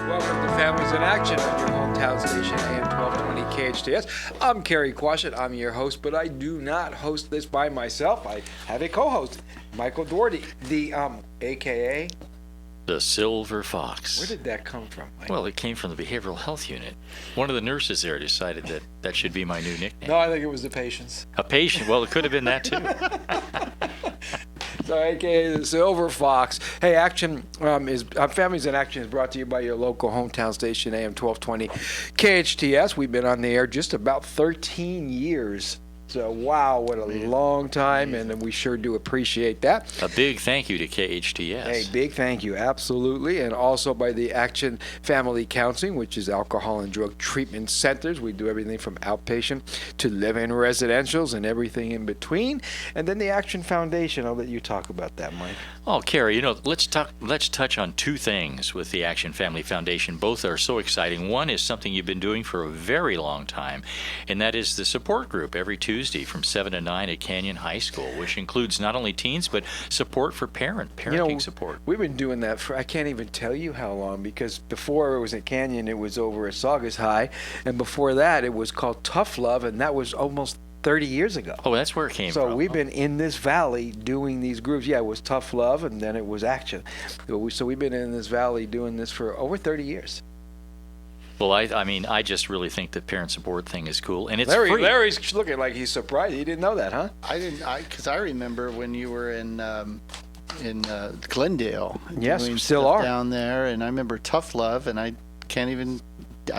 Welcome to Families in Action on your hometown station, AM 1220 KHTS. I'm Cary Quashen. I'm your host, but I do not host this by myself. I have a co-host, Michael Doherty, the AKA... The Silver Fox. Where did that come from, Michael? Well, it came from the behavioral health unit. One of the nurses there decided that that should be my new nickname. No, I think it was the patients. A patient? Well, it could have been that too. So, AKA the Silver Fox. Hey, Families in Action is brought to you by your local hometown station, AM 1220 KHTS. We've been on the air just about 13 years. So, wow, what a long time, and we sure do appreciate that. A big thank you to KHTS. Hey, big thank you, absolutely. And also by the Action Family Counseling, which is alcohol and drug treatment centers. We do everything from outpatient to live-in residentials and everything in between. And then the Action Foundation. I'll let you talk about that, Mike. Oh, Cary, let's touch on two things with the Action Family Foundation. Both are so exciting. One is something you've been doing for a very long time, and that is the support group every Tuesday from 7 to 9 at Canyon High School, which includes not only teens, but support for parenting support. We've been doing that for, I can't even tell you how long, because before it was at Canyon, it was over at Saugus High, and before that, it was called Tough Love, and that was almost 30 years ago. Oh, that's where it came from. So we've been in this valley doing these groups. Yeah, it was Tough Love, and then it was Action. So we've been in this valley doing this for over 30 years. Well, I just really think the parent support thing is cool, and it's free. Larry's looking like he's surprised. He didn't know that, huh? I didn't, because I remember when you were in Glendale. Yes, doing still stuff are. down there, and I remember Tough Love, and I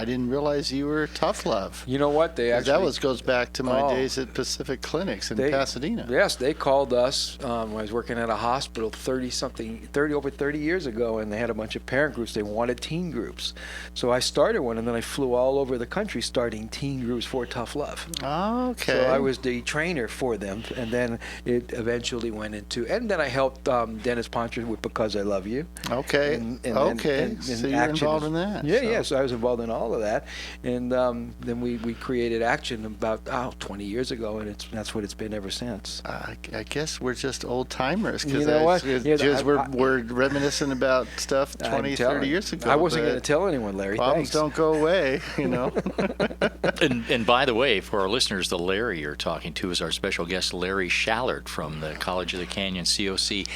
didn't realize you were Tough Love. You know what? They actually goes back to my days at Pacific Clinics in Pasadena. Yes, they called us when I was working at a hospital over 30 years ago, and they had a bunch of parent groups. They wanted teen groups. So I started one, and then I flew all over the country starting teen groups for Tough Love. Oh, okay. So I was the trainer for them, and then it eventually went into, and then I helped Dennis Poncher with Because I Love You. Okay. So you're involved in that. Yeah, so I was involved in all of that, and then we created Action about 20 years ago, and that's what it's been ever since. I guess we're just old timers, You know what? we're reminiscing about stuff 20, 30 years ago. I wasn't going to tell anyone, Larry. Problems don't go away, And by the way, for our listeners, the Larry you're talking to is our special guest, Larry Schallert from the College of the Canyon COC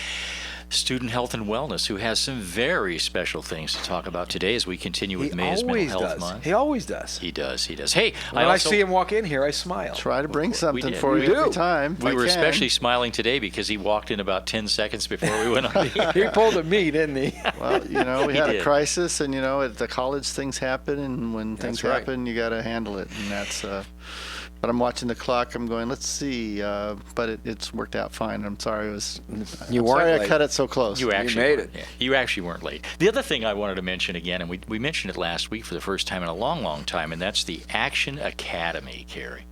Student Health and Wellness, who has some very special things to talk about today as we continue with May's Mental Health Month. He always does. He does. Hey, when I see him walk in here, I smile. Try to bring something for you every time. We were especially smiling today because he walked in about 10 seconds before we went on the air. He pulled a me, didn't he? Well, we had a crisis, and at the college things happen, and when things happen, you got to handle it, and that's. But I'm watching the clock. I'm going, let's see. But it's worked out fine. I'm sorry. I cut it so close. You actually made it. Yeah, you actually weren't late. The other thing I wanted to mention again, and we mentioned it last week for the first time in a long, long time, and that's the Action Academy, Cary.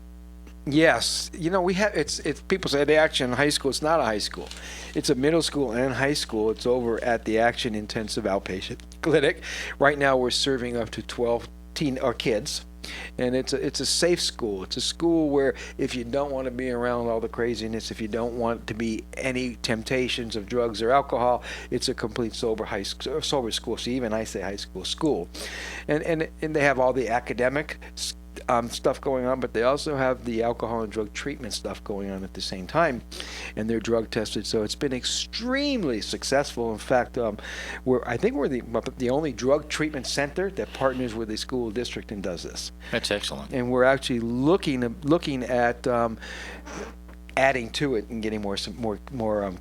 Yes, we have. It's people say the Action High School. It's not a high school. It's a middle school and high school. It's over at the Action Intensive Outpatient Clinic. Right now, we're serving up to 12 kids. And it's a safe school. It's a school where if you don't want to be around all the craziness, if you don't want to be any temptations of drugs or alcohol, it's a complete sober school. So even I say high school, and they have all the academic stuff going on, but they also have the alcohol and drug treatment stuff going on at the same time, and they're drug tested. So it's been extremely successful. In fact, I think we're the only drug treatment center that partners with a school district and does this. That's excellent. And we're actually looking at adding to it and getting more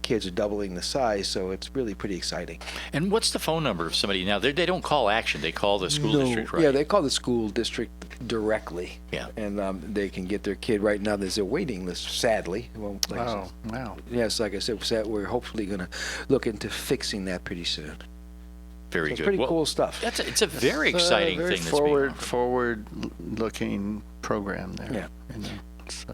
kids, are doubling the size, so it's really pretty exciting. And what's the phone number of somebody now? They don't call Action; they call the school district, right? Yeah, they call the school district directly. Yeah, and they can get their kid. Right now, there's a waiting list. Sadly, wow. Yes, like I said, we're hopefully going to look into fixing that pretty soon. Very good. It's pretty cool stuff. It's a very exciting very thing. That's forward-looking program there. Yeah. It's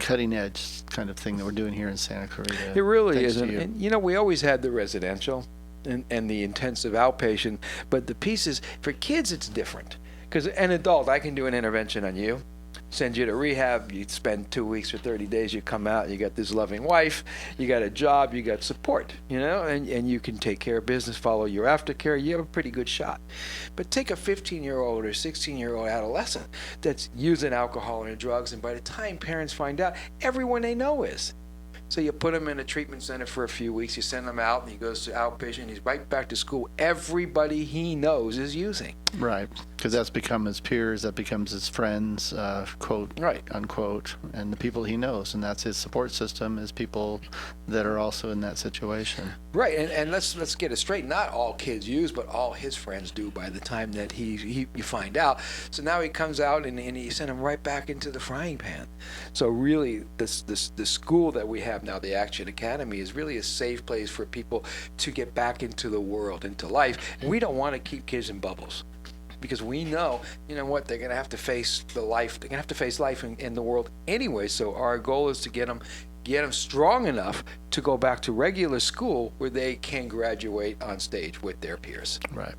cutting edge kind of thing that we're doing here in Santa Clarita. It really is. And we always had the residential and the intensive outpatient, but the pieces for kids, it's different. Because an adult, I can do an intervention on you, send you to rehab. You spend 2 weeks or 30 days. You come out. You got this loving wife. You got a job. You got support. And you can take care of business, follow your aftercare. You have a pretty good shot. But take a 15-year-old or 16-year-old adolescent that's using alcohol and drugs, and by the time parents find out, everyone they know is. So you put him in a treatment center for a few weeks, you send him out, and he goes to outpatient, he's right back to school. Everybody he knows is using. Right, because that's become his peers, that becomes his friends, quote, right, unquote, and the people he knows, and that's his support system, is people that are also in that situation. Right, and let's get it straight. Not all kids use, but all his friends do by the time that you find out. So now he comes out, and you send him right back into the frying pan. So really, the school that we have now, the Action Academy, is really a safe place for people to get back into the world, into life. And we don't want to keep kids in bubbles, because we know, what, they're going to have to face life in the world anyway. So our goal is to get them strong enough to go back to regular school where they can graduate on stage with their peers. Right.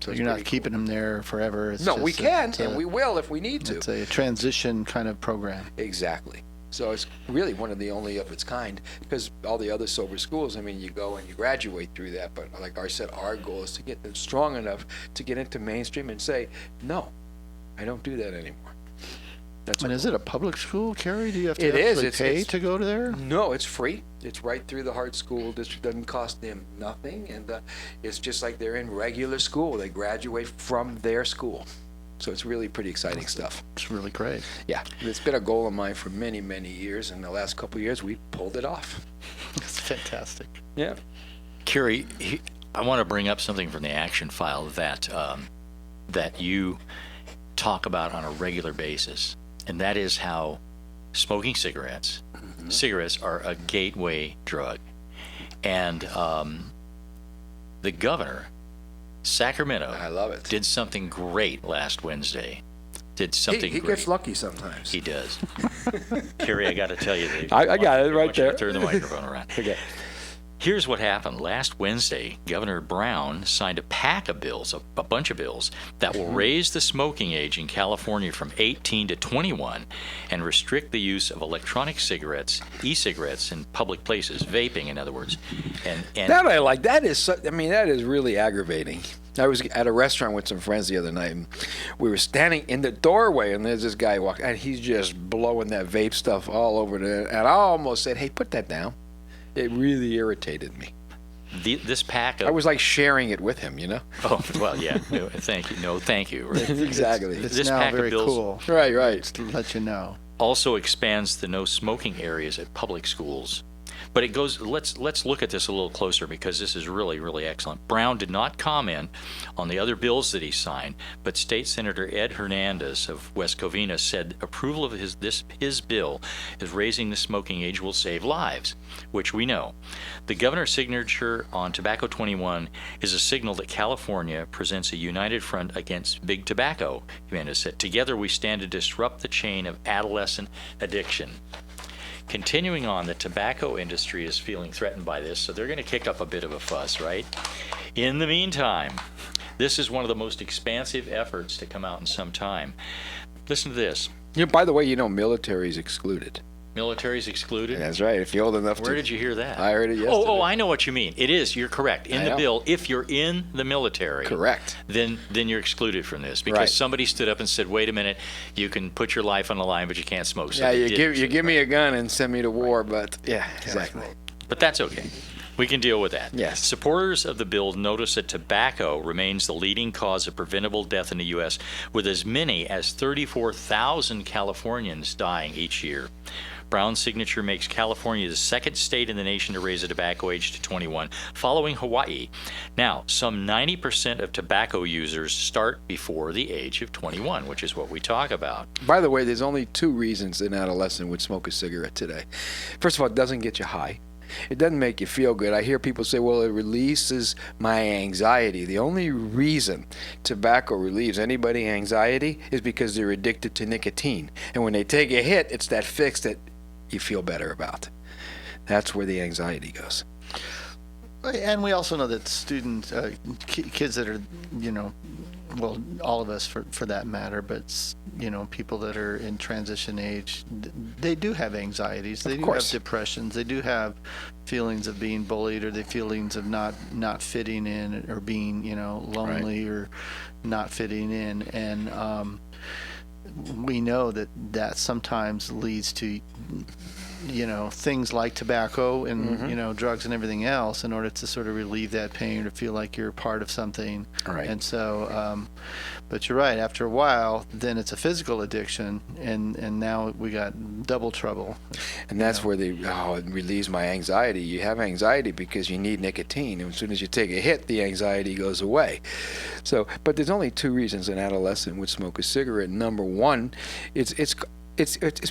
So you're not keeping them there forever. No, we can, and we will if we need to. It's a transition kind of program. Exactly. So it's really one of the only of its kind, because all the other sober schools, you go and you graduate through that. But like I said, our goal is to get them strong enough to get into mainstream and say, no, I don't do that anymore. And is it a public school, Cary? Do you have to pay to go to there? No, it's free. It's right through the Hart School District. Doesn't cost them nothing, and it's just like they're in regular school. They graduate from their school. So it's really pretty exciting stuff. It's really great. Yeah, it's been a goal of mine for many, many years, and the last couple of years we pulled it off. It's fantastic. Yeah. Cary, I want to bring up something from the action file that you talk about on a regular basis, and that is how smoking cigarettes are a gateway drug. And the governor, Sacramento, I love it, did something great last Wednesday. He great. Gets lucky sometimes. He does. Cary, I got to tell you. I got it right there. Turn the microphone around. Okay. Here's what happened. Last Wednesday, Governor Brown signed a pack of bills, a bunch of bills, that will raise the smoking age in California from 18 to 21 and restrict the use of electronic cigarettes, e-cigarettes in public places, vaping, in other words. And that I like. That is really aggravating. I was at a restaurant with some friends the other night, and we were standing in the doorway, and there's this guy walking, and he's just blowing that vape stuff all over there. And I almost said, hey, put that down. It really irritated me. This pack of... I was like sharing it with him, Oh, well, yeah. No, thank you. No, thank you. Right. Exactly. It's this now pack very of bills cool. Right. Just to let you know. Also expands the no smoking areas at public schools. But it goes, let's look at this a little closer, because this is really, really excellent. Brown did not comment on the other bills that he signed, but State Senator Ed Hernandez of West Covina said approval of his bill is raising the smoking age will save lives, which we know. The governor's signature on Tobacco 21 is a signal that California presents a united front against big tobacco, Hernandez said. Together we stand to disrupt the chain of adolescent addiction. Continuing on, the tobacco industry is feeling threatened by this, so they're going to kick up a bit of a fuss, right? In the meantime, this is one of the most expansive efforts to come out in some time. Listen to this. By the way, military is excluded. Military's excluded? That's right. If you're old enough to... Where did you hear that? I heard it yesterday. Oh, I know what you mean. It is. You're correct. In the bill, if you're in the military... Correct. Then you're excluded from this, because somebody stood up and said, wait a minute, you can put your life on the line, but you can't smoke. So you give me a gun and send me to war, but... Yeah, exactly. But that's okay. We can deal with that. Yes. Supporters of the bill notice that tobacco remains the leading cause of preventable death in the U.S., with as many as 34,000 Californians dying each year. Brown's signature makes California the second state in the nation to raise the tobacco age to 21, following Hawaii. Now, some 90% of tobacco users start before the age of 21, which is what we talk about. By the way, there's only two reasons an adolescent would smoke a cigarette today. First of all, it doesn't get you high. It doesn't make you feel good. I hear people say, well, it releases my anxiety. The only reason tobacco relieves anybody's anxiety is because they're addicted to nicotine. And when they take a hit, it's that fix that you feel better about. That's where the anxiety goes. And we also know that kids that are, well, all of us for that matter, but people that are in transition age, they do have anxieties, they do have depressions, they do have feelings of being bullied, or the feelings of not fitting in, or being lonely, or not fitting in, and we know that sometimes leads to things like tobacco and drugs and everything else, in order to sort of relieve that pain, or to feel like you're a part of something. Right. And so but you're right, after a while then it's a physical addiction, and now we got double trouble. And that's where it relieves my anxiety. You have anxiety because you need nicotine, and as soon as you take a hit, the anxiety goes away. So, but there's only two reasons an adolescent would smoke a cigarette. Number one, it's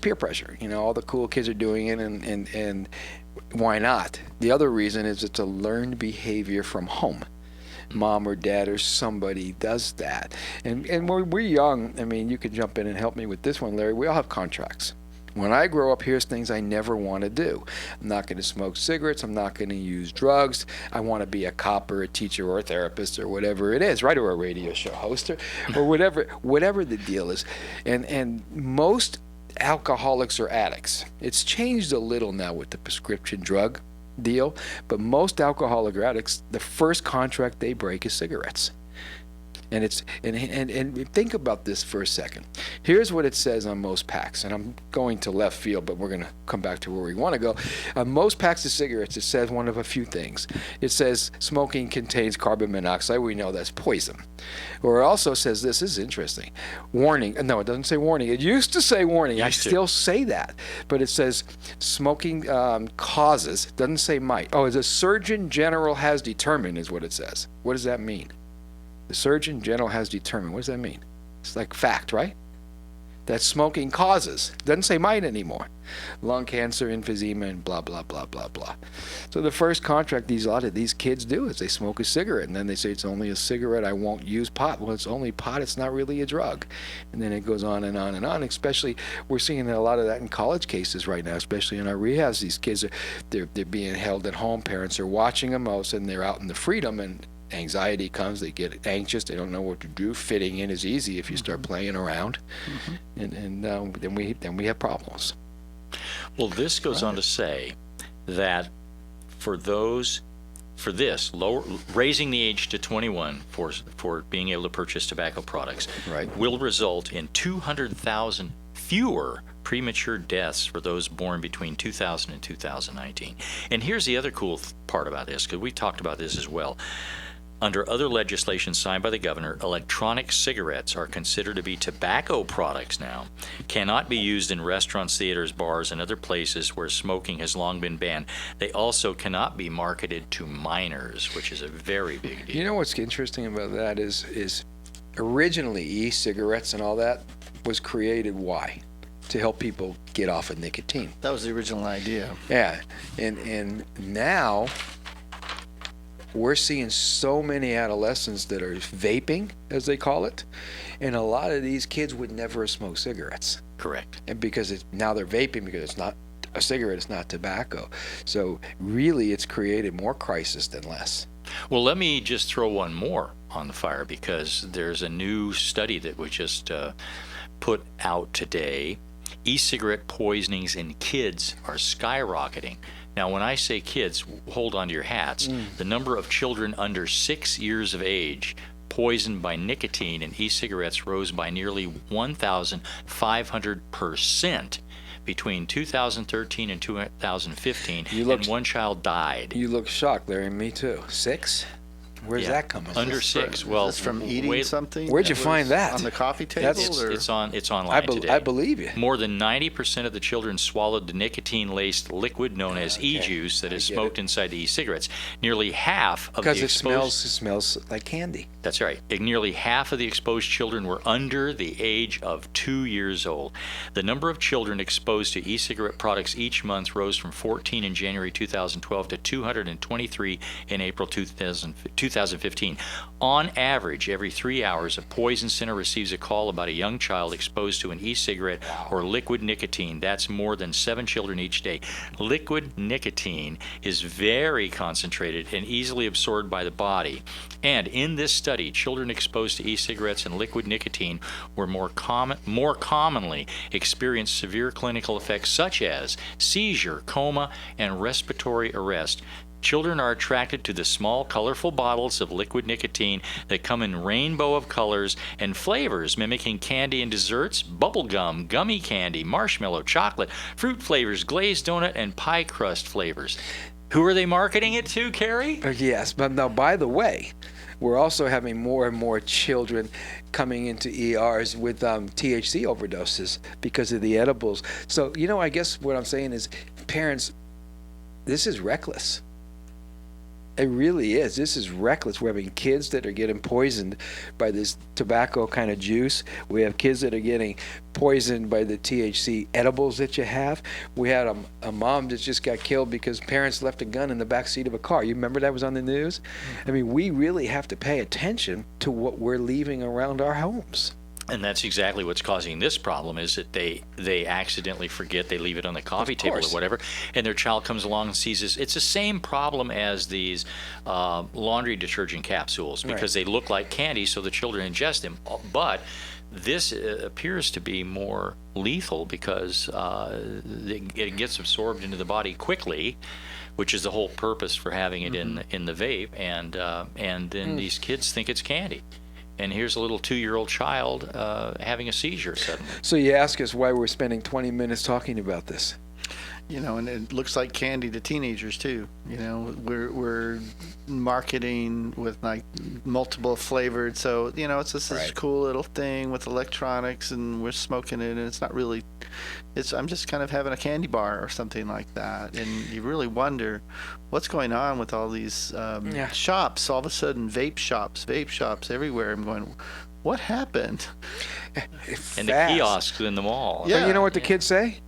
peer pressure. All the cool kids are doing it, and why not? The other reason is it's a learned behavior from home. Mom or dad or somebody does that. And when we're young, you can jump in and help me with this one, Larry. We all have contracts. When I grow up, here's things I never want to do. I'm not going to smoke cigarettes. I'm not going to use drugs. I want to be a cop or a teacher or a therapist or whatever it is, right? Or a radio show host or whatever the deal is. And most alcoholics or addicts, it's changed a little now with the prescription drug deal, but most alcoholic or addicts, the first contract they break is cigarettes. And it's and think about this for a second. Here's what it says on most packs, and I'm going to left field, but we're going to come back to where we want to go. On most packs of cigarettes, it says one of a few things. It says smoking contains carbon monoxide. We know that's poison. Or it also says, this is interesting, warning. No, it doesn't say warning. It used to say warning. I still say that, but it says smoking causes. Doesn't say might. Oh, as a Surgeon General has determined is what it says. What does that mean? The Surgeon General has determined. What does that mean? It's like fact, right? That smoking causes. Doesn't say might anymore. Lung cancer, emphysema, and blah, blah, blah, blah, blah. So the first contract a lot of these kids do is they smoke a cigarette, and then they say, it's only a cigarette, I won't use pot. Well, it's only pot, it's not really a drug. And then it goes on and on and on. Especially, we're seeing a lot of that in college cases right now, especially in our rehabs. These kids, they're being held at home. Parents are watching them. All of a sudden, they're out in the freedom, and anxiety comes, they get anxious, they don't know what to do. Fitting in is easy if you start playing around, and then we have problems. Well, this goes on to say that raising the age to 21 for being able to purchase tobacco products will result in 200,000 fewer premature deaths for those born between 2000 and 2019. And here's the other cool part about this, because we talked about this as well. Under other legislation signed by the governor, electronic cigarettes are considered to be tobacco products now, cannot be used in restaurants, theaters, bars, and other places where smoking has long been banned. They also cannot be marketed to minors, which is a very big deal. You know what's interesting about that is originally e-cigarettes and all that was created, why? To help people get off of nicotine. That was the original idea. Yeah, and now we're seeing so many adolescents that are vaping, as they call it, and a lot of these kids would never have smoked cigarettes. Correct. And because now they're vaping because it's not a cigarette, it's not tobacco. So really, it's created more crisis than less. Well, let me just throw one more on the fire, because there's a new study that we just put out today. E-cigarette poisonings in kids are skyrocketing. Now, when I say kids, hold on to your hats. The number of children under 6 years of age poisoned by nicotine in e-cigarettes rose by nearly 1,500% between 2013 and 2015, and one child died. You look shocked, Larry. Me too. 6? Where's that coming from? Under 6. Well, is this from eating something? Where'd you find that? On the coffee table? It's online today. I believe you. More than 90% of the children swallowed the nicotine-laced liquid known as e-juice that is smoked inside the e-cigarettes. Nearly half of the exposed... Because it smells like candy. That's right. Nearly half of the exposed children were under the age of 2 years old. The number of children exposed to e-cigarette products each month rose from 14 in January 2012 to 223 in April 2015. 2015. On average, every 3 hours, a poison center receives a call about a young child exposed to an e-cigarette or liquid nicotine. That's more than 7 children each day. Liquid nicotine is very concentrated and easily absorbed by the body. And in this study, children exposed to e-cigarettes and liquid nicotine were more commonly experienced severe clinical effects such as seizure, coma, and respiratory arrest. Children are attracted to the small, colorful bottles of liquid nicotine that come in rainbow of colors and flavors, mimicking candy and desserts, bubble gum, gummy candy, marshmallow, chocolate, fruit flavors, glazed donut, and pie crust flavors. Who are they marketing it to, Cary? Yes, but now, by the way, we're also having more and more children coming into ERs with THC overdoses because of the edibles. So, I guess what I'm saying is, parents, this is reckless. It really is. This is reckless. We're having kids that are getting poisoned by this tobacco kind of juice. We have kids that are getting poisoned by the THC edibles that you have. We had a mom that just got killed because parents left a gun in the back seat of a car. You remember that was on the news? I mean, we really have to pay attention to what we're leaving around our homes. And that's exactly what's causing this problem, is that they accidentally forget, they leave it on the coffee table or whatever, and their child comes along and sees this. It's the same problem as these laundry detergent capsules, because they look like candy, so the children ingest them. But this appears to be more lethal because it gets absorbed into the body quickly, which is the whole purpose for having it in the vape, and then these kids think it's candy. And here's a little 2-year-old child having a seizure suddenly. So you ask us why we're spending 20 minutes talking about this. And it looks like candy to teenagers too. We're marketing with like multiple flavored. So it's just this cool little thing with electronics, and we're smoking it, and it's not really. I'm just kind of having a candy bar or something like that, and you really wonder what's going on with all these shops. All of a sudden, vape shops everywhere. I'm going, what happened? And the kiosks in the mall. Yeah. But you know what the kids say?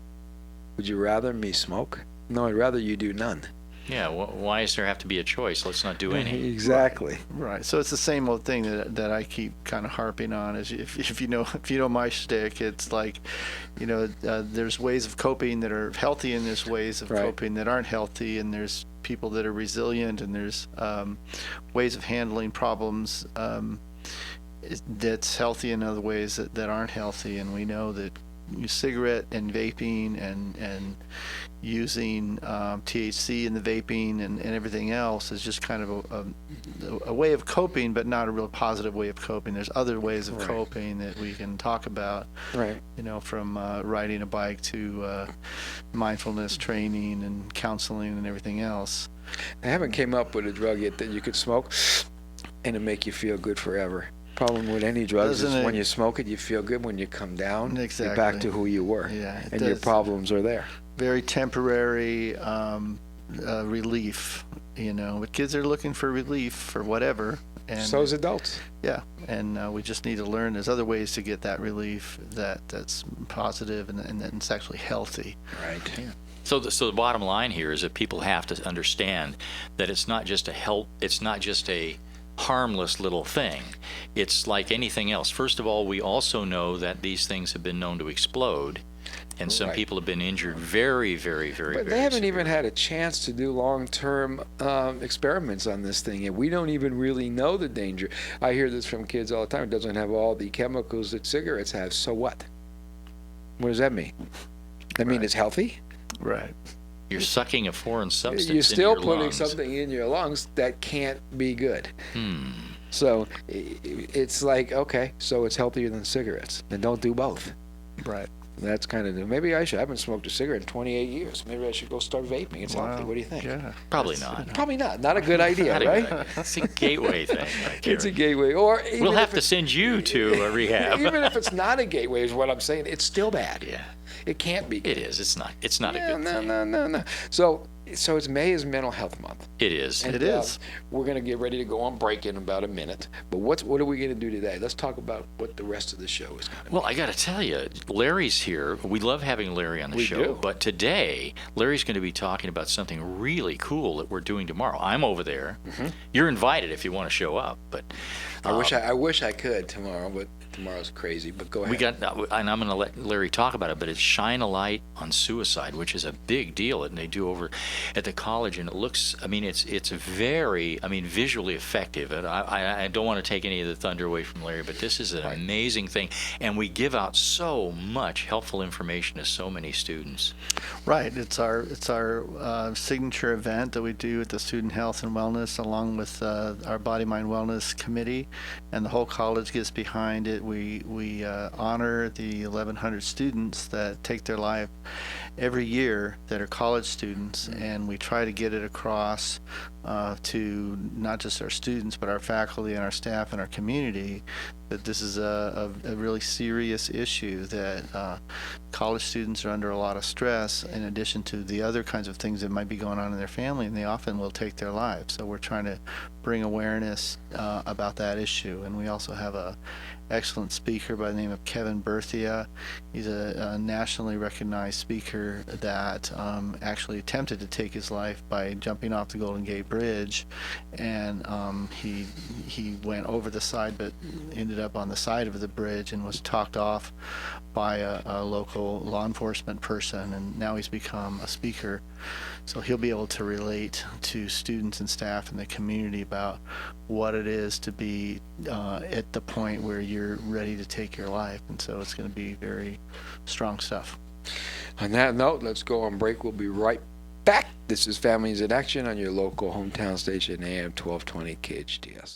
Would you rather me smoke? No, I'd rather you do none. Yeah, why does there have to be a choice? Let's not do any. Exactly. Right. So it's the same old thing that I keep kind of harping on. Is if you know my shtick, it's like, there's ways of coping that are healthy, and there's ways of coping that aren't healthy, and there's people that are resilient, and there's ways of handling problems that's healthy, and other ways that aren't healthy, and we know that cigarette and vaping and using THC in the vaping and everything else is just kind of a way of coping, but not a real positive way of coping. There's other ways of coping that we can talk about, from riding a bike to mindfulness training and counseling and everything else. I haven't came up with a drug yet that you could smoke and it make you feel good forever. Problem with any drugs is when you smoke it, you feel good. When you come down, you're back to who you were, and your problems are there. Very temporary relief, but kids are looking for relief for whatever. And so is adults. Yeah, and we just need to learn there's other ways to get that relief that's positive and that's actually healthy. Right. Yeah. So the bottom line here is that people have to understand that it's not just a harmless little thing. It's like anything else. First of all, we also know that these things have been known to explode, and some people have been injured very, very, very, but they haven't even had a chance to do long-term experiments on this thing, and we don't even really know the danger. I hear this from kids all the time. It doesn't have all the chemicals that cigarettes have. So what? What does that mean? That mean it's healthy? Right. You're sucking a foreign substance You're still into your putting lungs. something in your lungs that can't be good. So it's like, okay, so it's healthier than cigarettes. Then don't do both. Right. That's kind of new. Maybe I haven't smoked a cigarette in 28 years. Maybe I should go start vaping. It's healthy. What do you think? Yeah. Probably not. Probably not. Not a good idea, right? It's a gateway thing. It's a gateway. Or we'll have to send you to a rehab. Even if it's not a gateway, is what I'm saying. It's still bad. Yeah. It can't be good. It is. It's not a good thing. No. So So it's May is Mental Health Month. It is. And, It is. We're going to get ready to go on break in about a minute. But what are we going to do today? Let's talk about what the rest of the show is going to be. Well, I got to tell you, Larry's here. We love having Larry on the We show. do. But today, Larry's going to be talking about something really cool that we're doing tomorrow. I'm over there. Mm-hmm. You're invited if you want to show up. But I wish I could tomorrow, but tomorrow's crazy. But go ahead. we got, and I'm going to let Larry talk about it. But it's Shine a Light on Suicide, which is a big deal, and they do over at the college. And it looks, I mean, it's very, I mean, visually effective. And I don't want to take any of the thunder away from Larry, but this is an amazing thing, and we give out so much helpful information to so many students. Right. It's our signature event that we do at the Student Health and Wellness, along with our Body Mind Wellness Committee, and the whole college gets behind it. We honor the 1,100 students that take their life every year that are college students, and we try to get it across to not just our students, but our faculty and our staff and our community, that this is a really serious issue, that college students are under a lot of stress in addition to the other kinds of things that might be going on in their family, and they often will take their lives. So we're trying to bring awareness about that issue. And we also have a excellent speaker by the name of Kevin Berthia. He's a nationally recognized speaker that actually attempted to take his life by jumping off the Golden Gate Bridge, and he went over the side but ended up on the side of the bridge and was talked off by a local law enforcement person, and now he's become a speaker. So he'll be able to relate to students and staff in the community about what it is to be at the point where you're ready to take your life. And so it's going to be very strong stuff. On that note, let's go on break. We'll be right back. This is Families in Action on your local hometown station, AM 1220 KHTS.